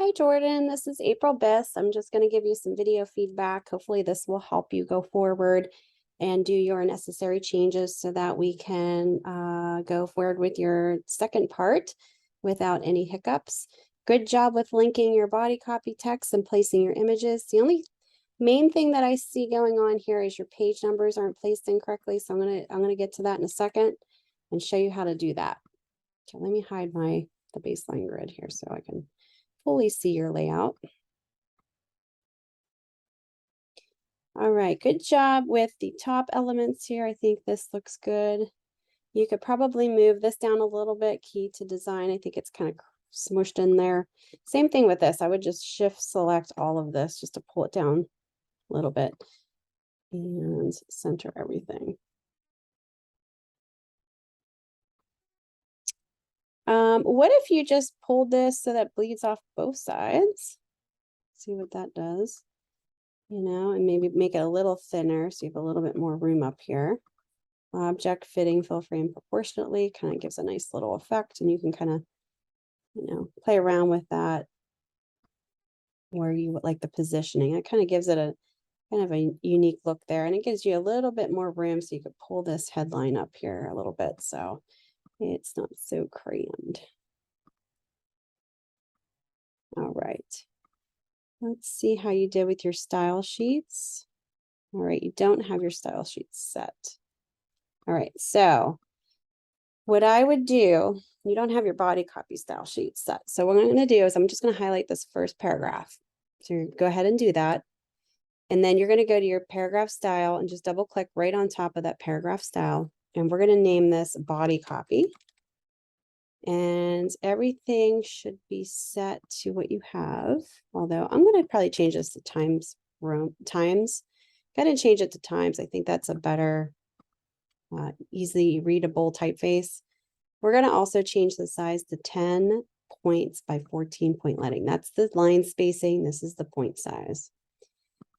Hi, Jordan. This is April Biss. I'm just going to give you some video feedback. Hopefully this will help you go forward and do your necessary changes so that we can go forward with your second part without any hiccups. Good job with linking your body copy text and placing your images. The only main thing that I see going on here is your page numbers aren't placed incorrectly. So I'm gonna get to that in a second and show you how to do that. Okay, let me hide the baseline grid here so I can fully see your layout. All right, good job with the top elements here. I think this looks good. You could probably move this down a little bit, key to design. I think it's kind of smushed in there. Same thing with this. I would just shift select all of this just to pull it down a little bit and center everything. What if you just pulled this so that bleeds off both sides? See what that does, you know, and maybe make it a little thinner so you have a little bit more room up here. Object fitting fill frame proportionately kind of gives a nice little effect, and you can kind of, you know, play around with that where you would like the positioning. It kind of gives it a kind of a unique look there, and it gives you a little bit more room so you could pull this headline up here a little bit so it's not so crammed. All right, let's see how you did with your style sheets. All right, you don't have your style sheets set. All right, so what I would do, you don't have your body copy style sheet set. So what I'm going to do is I'm just going to highlight this first paragraph. So go ahead and do that. And then you're going to go to your paragraph style and just double click right on top of that paragraph style. And we're going to name this body copy. And everything should be set to what you have. Although I'm going to probably change this to times. Go ahead and change it to times. I think that's a better, easily readable typeface. We're going to also change the size to 10 points by 14 point lettering. That's the line spacing. This is the point size.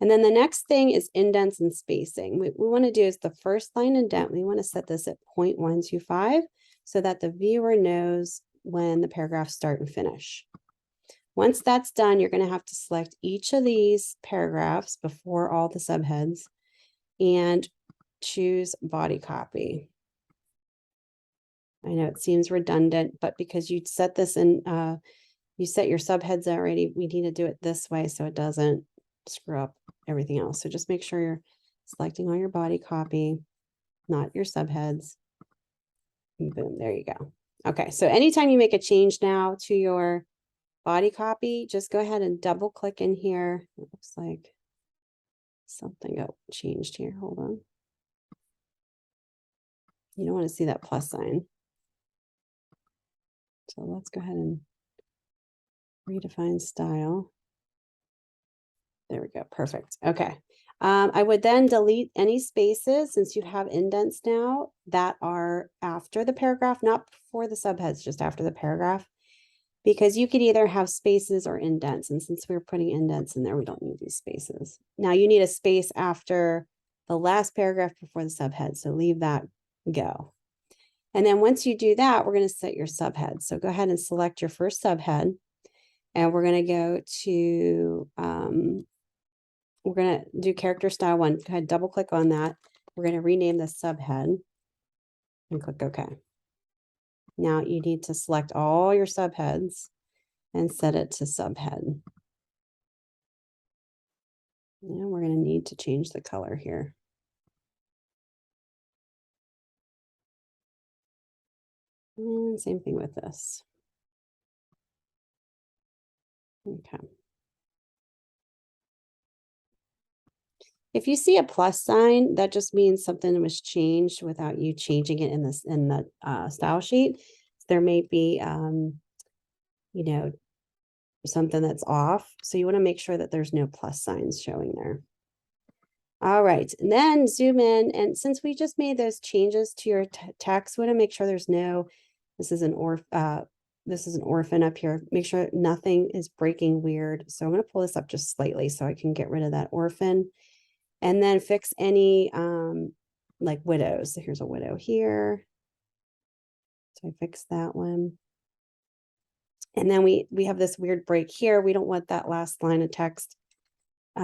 And then the next thing is indents and spacing. What we want to do is the first line indent, we want to set this at 0.125 so that the viewer knows when the paragraphs start and finish. Once that's done, you're going to have to select each of these paragraphs before all the subheads and choose body copy. I know it seems redundant, but because you set this in, you set your subheads already, we need to do it this way so it doesn't screw up everything else. So just make sure you're selecting all your body copy, not your subheads. And boom, there you go. Okay, so anytime you make a change now to your body copy, just go ahead and double click in here. It looks like something got changed here. Hold on. You don't want to see that plus sign. So let's go ahead and redefine style. There we go. Perfect. Okay. I would then delete any spaces since you have indents now that are after the paragraph, not before the subheads, just after the paragraph, because you could either have spaces or indents. And since we're putting indents in there, we don't need these spaces. Now you need a space after the last paragraph before the subhead. So leave that go. And then once you do that, we're going to set your subhead. So go ahead and select your first subhead. And we're going to go to, we're going to do character style 1. Go ahead, double click on that. We're going to rename the subhead and click OK. Now you need to select all your subheads and set it to subhead. Now we're going to need to change the color here. And same thing with this. Okay. If you see a plus sign, that just means something was changed without you changing it in the style sheet. There may be, you know, something that's off. So you want to make sure that there's no plus signs showing there. All right, and then zoom in. And since we just made those changes to your text, we want to make sure there's no, this is an orphan up here. Make sure nothing is breaking weird. So I'm going to pull this up just slightly so I can get rid of that orphan. And then fix any like widows. So here's a widow here. So I fixed that one. And then we have this weird break here. We don't want that last line of text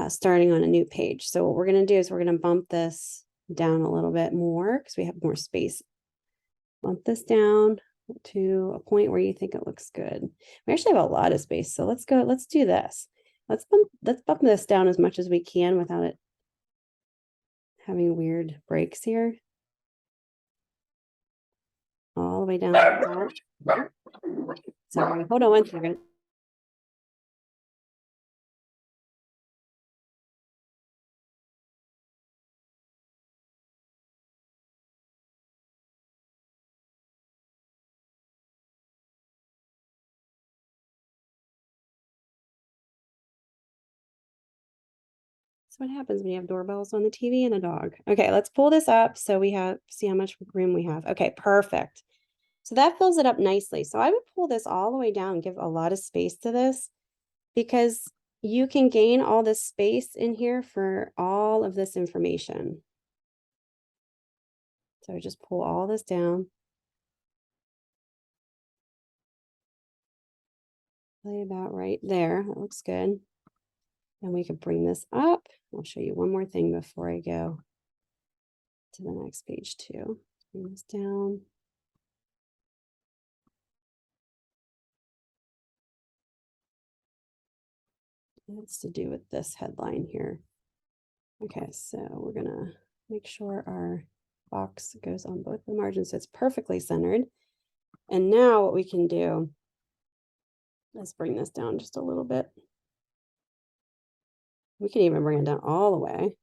starting on a new page. So what we're going to do is we're going to bump this down a little bit more because we have more space. Bump this down to a point where you think it looks good. We actually have a lot of space. So let's do this. Let's bump this down as much as we can without it having weird breaks here. All the way down to that. Sorry, hold on 1 second. That's what happens when you have doorbells on the TV and a dog. Okay, let's pull this up so we see how much room we have. Okay, perfect. So that fills it up nicely. So I would pull this all the way down, give a lot of space to this because you can gain all this space in here for all of this information. So just pull all this down. Probably about right there. That looks good. And we could bring this up. I'll show you one more thing before I go to the next page too. Bring this down. It's to do with this headline here. Okay, so we're gonna make sure our box goes on both the margins so it's perfectly centered. And now what we can do is bring this down just a little bit. We can even bring it down all the way.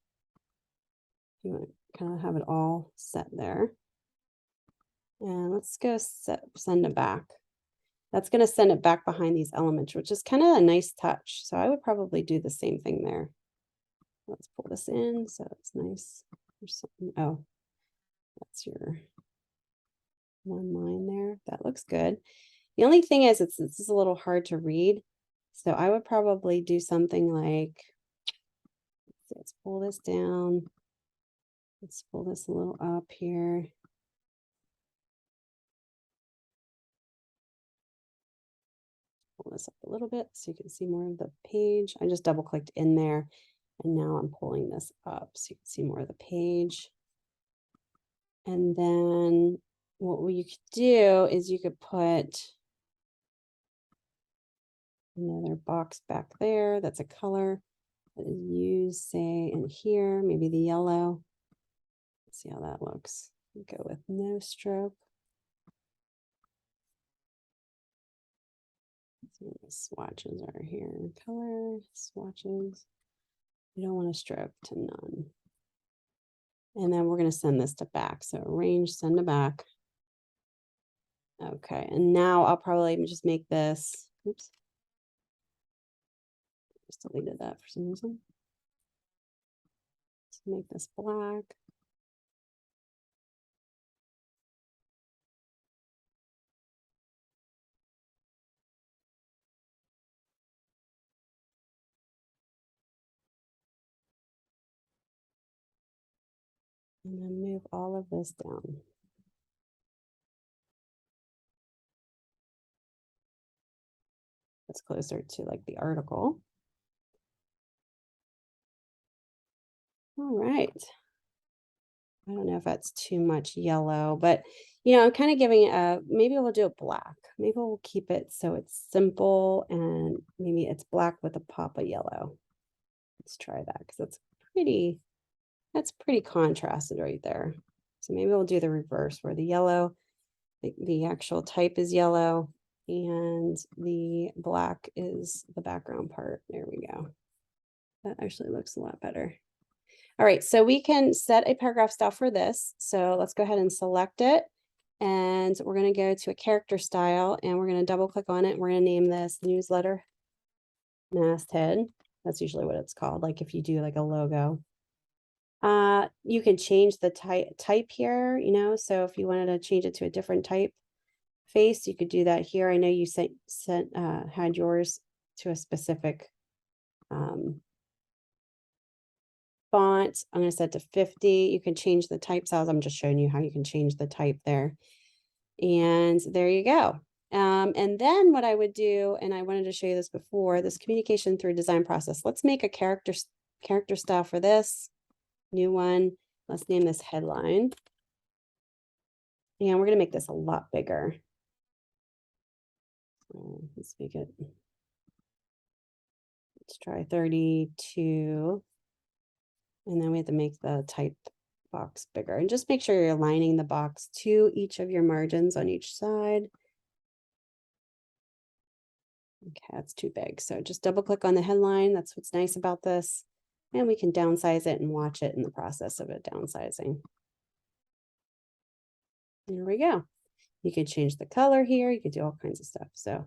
You want to kind of have it all set there. And let's go send it back. That's going to send it back behind these elements, which is kind of a nice touch. So I would probably do the same thing there. Let's pull this in so it's nice. There's something. Oh, that's your one line there. That looks good. The only thing is it's a little hard to read. So I would probably do something like, let's pull this down. Let's pull this a little up here. Pull this up a little bit so you can see more of the page. I just double clicked in there and now I'm pulling this up so you can see more of the page. And then what you could do is you could put another box back there. That's a color that is used, say, in here, maybe the yellow. Let's see how that looks. Go with no stroke. So the swatches are here. Color, swatches. You don't want to stroke to none. And then we're going to send this to back. So arrange, send to back. Okay, and now I'll probably just make this, oops. Just deleted that for some reason. Let's make this black. And then move all of this down. It's closer to like the article. All right. I don't know if that's too much yellow, but you know, I'm kind of giving maybe we'll do it black. Maybe we'll keep it so it's simple and maybe it's black with a pop of yellow. Let's try that because that's pretty contrasted right there. So maybe we'll do the reverse where the yellow, the actual type is yellow and the black is the background part. There we go. That actually looks a lot better. All right, so we can set a paragraph style for this. So let's go ahead and select it. And we're going to go to a character style and we're going to double click on it. We're going to name this newsletter masthead. That's usually what it's called. Like if you do like a logo. You can change the type here, you know, so if you wanted to change it to a different type face, you could do that here. I know you had yours to a specific font. I'm going to set to 50. You can change the type size. I'm just showing you how you can change the type there. And there you go. And then what I would do, and I wanted to show you this before, this communication through design process. Let's make a character style for this new one. Let's name this headline. And we're going to make this a lot bigger. So let's make it, let's try 32. And then we have to make the type box bigger. And just make sure you're aligning the box to each of your margins on each side. Okay, that's too big. So just double click on the headline. That's what's nice about this. And we can downsize it and watch it in the process of it downsizing. There we go. You could change the color here. You could do all kinds of stuff. So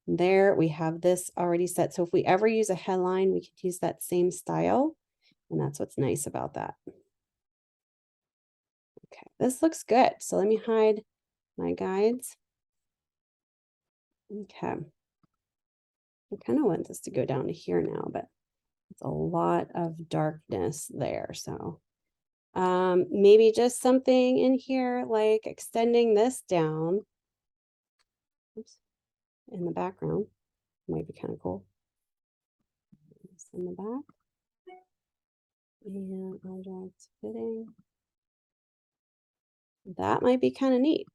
there we have this already set. So if we ever use a headline, we could use that same style. And that's what's nice about that. Okay, this looks good. So let me hide my guides. Okay. I kind of want this to go down to here now, but it's a lot of darkness there. So maybe just something in here like extending this down. Oops, in the background might be kind of cool. This in the back. And objects fitting. That might be kind of neat,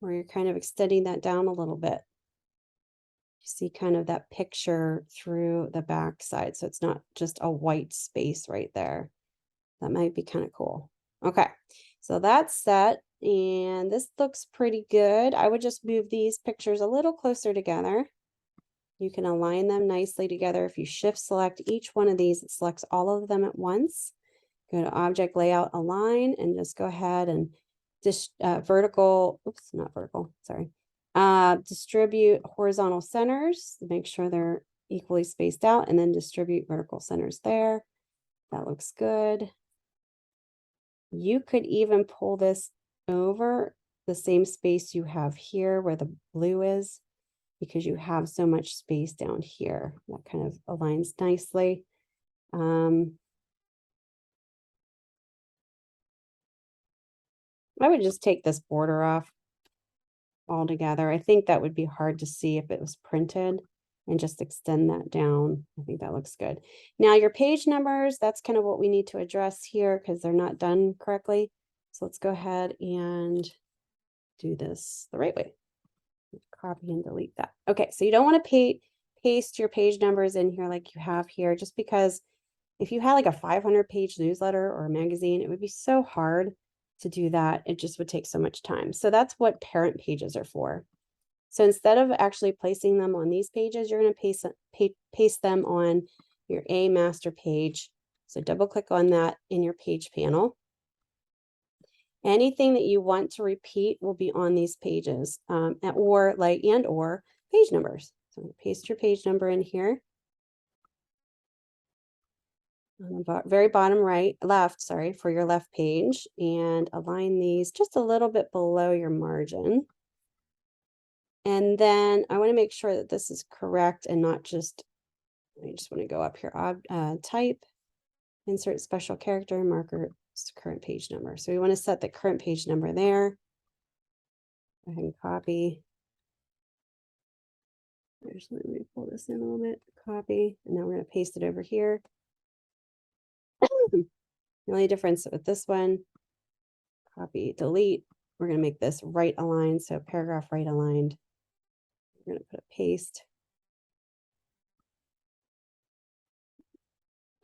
where you're kind of extending that down a little bit. You see kind of that picture through the back side. So it's not just a white space right there. That might be kind of cool. Okay, so that's set. And this looks pretty good. I would just move these pictures a little closer together. You can align them nicely together. If you shift select each one of these, it selects all of them at once. Go to object layout align and just go ahead and vertical, oops, not vertical, sorry. Distribute horizontal centers, make sure they're equally spaced out, and then distribute vertical centers there. That looks good. You could even pull this over the same space you have here where the blue is, because you have so much space down here. That kind of aligns nicely. I would just take this border off altogether. I think that would be hard to see if it was printed, and just extend that down. I think that looks good. Now your page numbers, that's kind of what we need to address here because they're not done correctly. So let's go ahead and do this the right way. Copy and delete that. Okay, so you don't want to paste your page numbers in here like you have here, just because if you had like a 500-page newsletter or a magazine, it would be so hard to do that. It just would take so much time. So that's what parent pages are for. So instead of actually placing them on these pages, you're going to paste them on your A master page. So double click on that in your page panel. Anything that you want to repeat will be on these pages, or page numbers. So I'm going to paste your page number in here. On the very bottom left, for your left page, and align these just a little bit below your margin. And then I want to make sure that this is correct and not just, I just want to go up here, type, insert special character, marker, current page number. So we want to set the current page number there. Go ahead and copy. Let me pull this in a little bit, copy, and now we're going to paste it over here. The only difference with this one, copy, delete, we're going to make this right aligned. So paragraph right aligned. We're going to put a paste.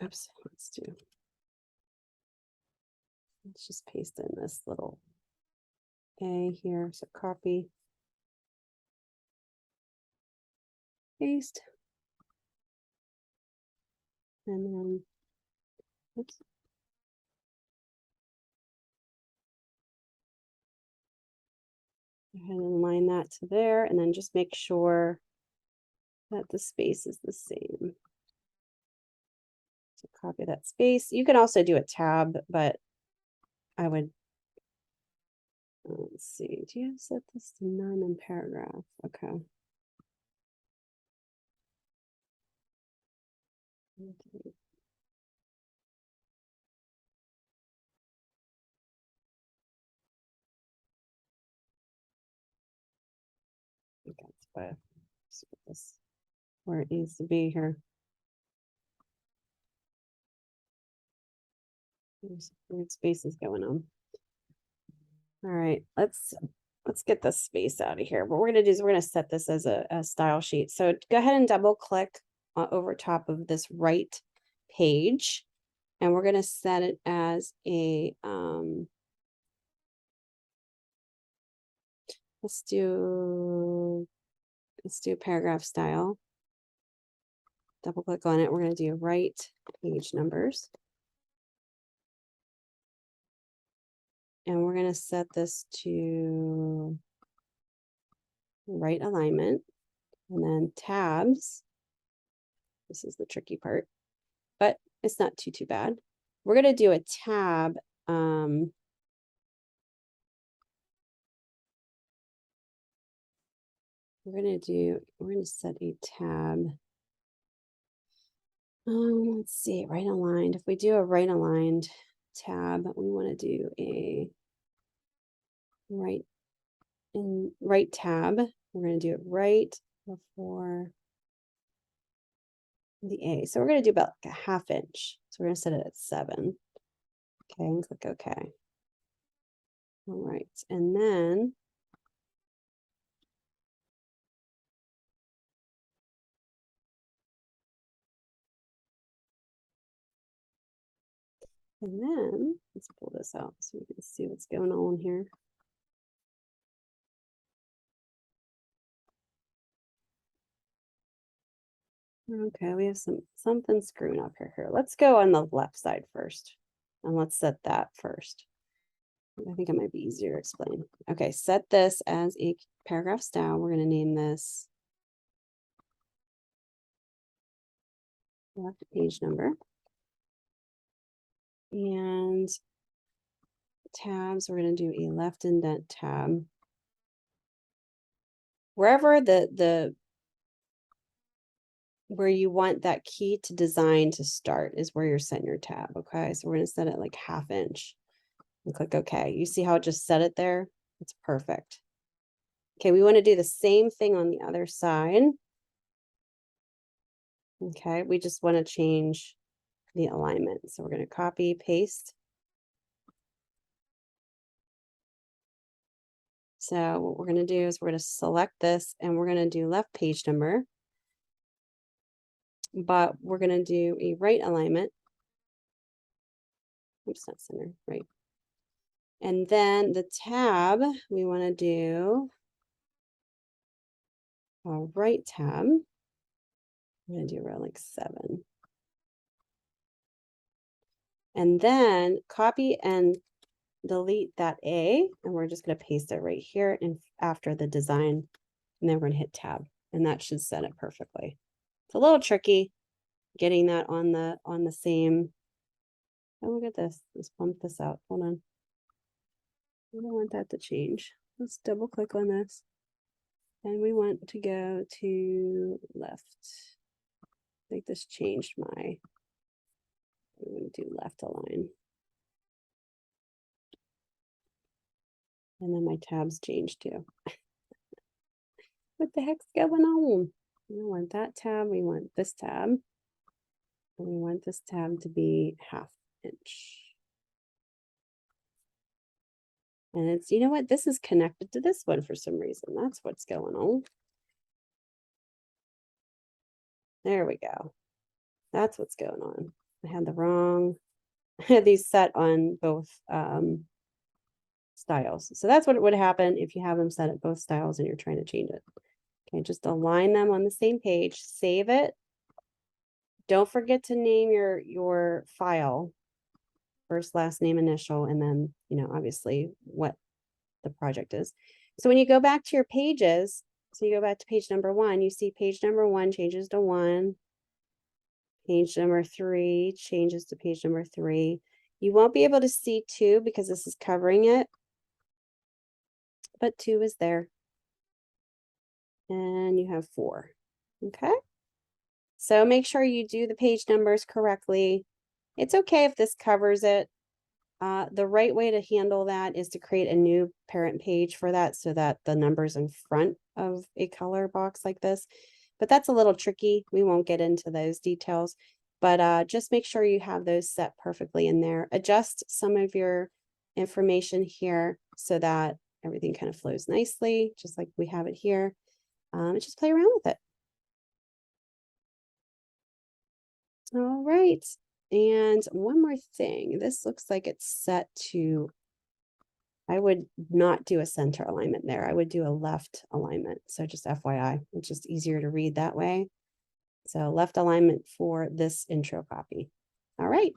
Oops, let's just paste in this little A here. So copy, paste, and then, oops. Go ahead and align that to there, and then just make sure that the space is the same. So copy that space. You can also do a tab, but I would, let's see, do you set this to none in paragraph? Okay. Okay, way. Let's put this where it needs to be here. There's weird spaces going on. All right, let's get this space out of here. What we're gonna do is we're gonna set this as a style sheet. So go ahead and double click over top of this right page, and we're gonna set it as a let's do paragraph style. Double click on it. We're going to do right page numbers. And we're going to set this to right alignment. And then tabs. This is the tricky part, but it's not too bad. We're going to do a tab. We're going to set a tab. Let's see, right aligned. If we do a right aligned tab, we want to do a right tab. We're going to do it right before the A. So we're going to do about like a 1/2 inch. So we're going to set it at 7. Okay, and click OK. All right, and then let's pull this out so we can see what's going on here. Okay, we have something screwing up here. Let's go on the left side first, and let's set that first. I think it might be easier to explain. Okay, set this as a paragraph style. We're going to name this left page number. And tabs, we're going to do a left indent tab. Wherever where you want that key to design to start is where you're setting your tab. Okay, so we're going to set it like 1/2 inch and click OK. You see how it just set it there? It's perfect. Okay, we want to do the same thing on the other side. Okay, we just want to change the alignment. So we're going to copy, paste. So what we're going to do is we're going to select this and we're going to do left page number. But we're going to do a right alignment. Oops, not center, right. And then the tab, we want to do a right tab. I'm going to do around like 7. And then copy and delete that A, and we're just going to paste it right here and after the design. And then we're going to hit tab, and that should set it perfectly. It's a little tricky getting that on the same. Oh, look at this. Let's bump this out. Hold on. I don't want that to change. Let's double click on this. And we want to go to left. I think this changed my, I'm going to do left align. And then my tabs changed too. What the heck's going on? We want that tab. We want this tab. And we want this tab to be 1/2 inch. And it's, you know what? This is connected to this one for some reason. That's what's going on. There we go. That's what's going on. I had the wrong, I had these set on both styles. So that's what would happen if you have them set at both styles and you're trying to change it. Okay, just align them on the same page, save it. Don't forget to name your file, first, last name, initial, and then, you know, obviously what the project is. So when you go back to your pages, so you go back to page number 1, you see page number 1 changes to 1. Page number 3 changes to page number 3. You won't be able to see 2 because this is covering it, but 2 is there. And you have 4. Okay. So make sure you do the page numbers correctly. It's okay if this covers it. The right way to handle that is to create a new parent page for that so that the number's in front of a color box like this. But that's a little tricky. We won't get into those details, but just make sure you have those set perfectly in there. Adjust some of your information here so that everything kind of flows nicely, just like we have it here. And just play around with it. All right. And one more thing, this looks like it's set to, I would not do a center alignment there. I would do a left alignment. So just FYI, it's just easier to read that way. So left alignment for this intro copy. All right.